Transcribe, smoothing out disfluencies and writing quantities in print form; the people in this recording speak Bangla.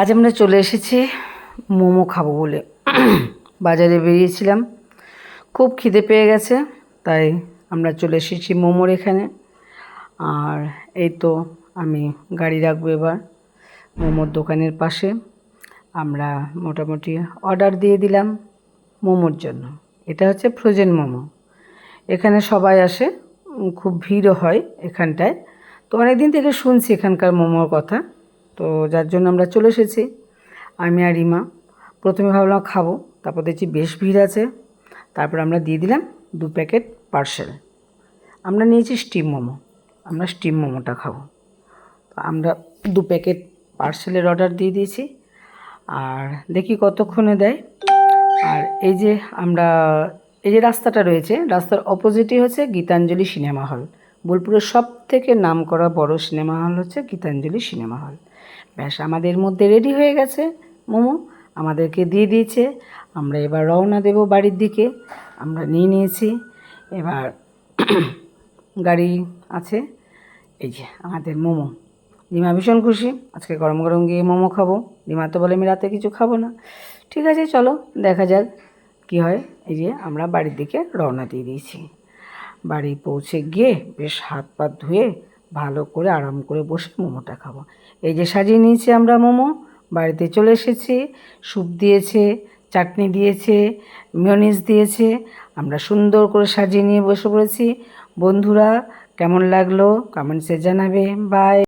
আজ আমরা চলে এসেছি মোমো খাবো বলে। বাজারে বেরিয়েছিলাম, খুব খিদে পেয়ে গেছে, তাই আমরা চলে এসেছি মোমোর এখানে। আর এই তো আমি গাড়ি রাখবো এবার মোমোর দোকানের পাশে। আমরা মোটামুটি অর্ডার দিয়ে দিলাম মোমোর জন্য। এটা হচ্ছে ফ্রোজেন মোমো। এখানে সবাই আসে, খুব ভিড়ও হয় এখানটায়। তো অনেক দিন থেকে শুনছি এখানকার মোমোর কথা, তো যার জন্য আমরা চলে এসেছি আমি আর রিমা। প্রথমে ভাবলাম খাবো, তারপর দেখছি বেশ ভিড় আছে, তারপর আমরা দিয়ে দিলাম 2 প্যাকেট পার্সেল। আমরা নিয়েছি স্টিম মোমো, আমরা স্টিম মোমোটা খাবো। আমরা 2 প্যাকেট পার্সেলের অর্ডার দিয়ে দিয়েছি, আর দেখি কতক্ষণে দেয়। আর এই যে রাস্তাটা রয়েছে, রাস্তার অপোজিটই হচ্ছে গীতাঞ্জলি সিনেমা হল। বোলপুরের সবথেকে নামকরা বড় সিনেমা হল হচ্ছে গীতাঞ্জলি সিনেমা হল। ব্যাস, আমাদের মধ্যে রেডি হয়ে গেছে মোমো, আমাদেরকে দিয়ে দিয়েছে। আমরা এবার রওনা দেব বাড়ির দিকে। আমরা নিয়ে নিয়েছি, এবার গাড়ি আছে। এই যে আমাদের মোমো। রিমা ভীষণ খুশি, আজকে গরম গরম গিয়ে মোমো খাবো। রিমা তো বলে আমি রাতে কিছু খাবো না। ঠিক আছে, চলো দেখা যাক কী হয়। এই যে আমরা বাড়ির দিকে রওনা দিয়ে দিয়েছি। বাড়ি পৌঁছে গিয়ে বেশ হাত পা ধুয়ে ভালো করে আরাম করে বসে মোমোটা খাবো। এই যে সাজিয়ে নিয়েছি আমরা মোমো, বাড়িতে চলে এসেছি। স্যুপ দিয়েছে, চাটনি দিয়েছে, মেয়োনিজ দিয়েছে। আমরা সুন্দর করে সাজিয়ে নিয়ে বসে পড়েছি। বন্ধুরা, কেমন লাগলো কমেন্টসে জানাবে। বাই।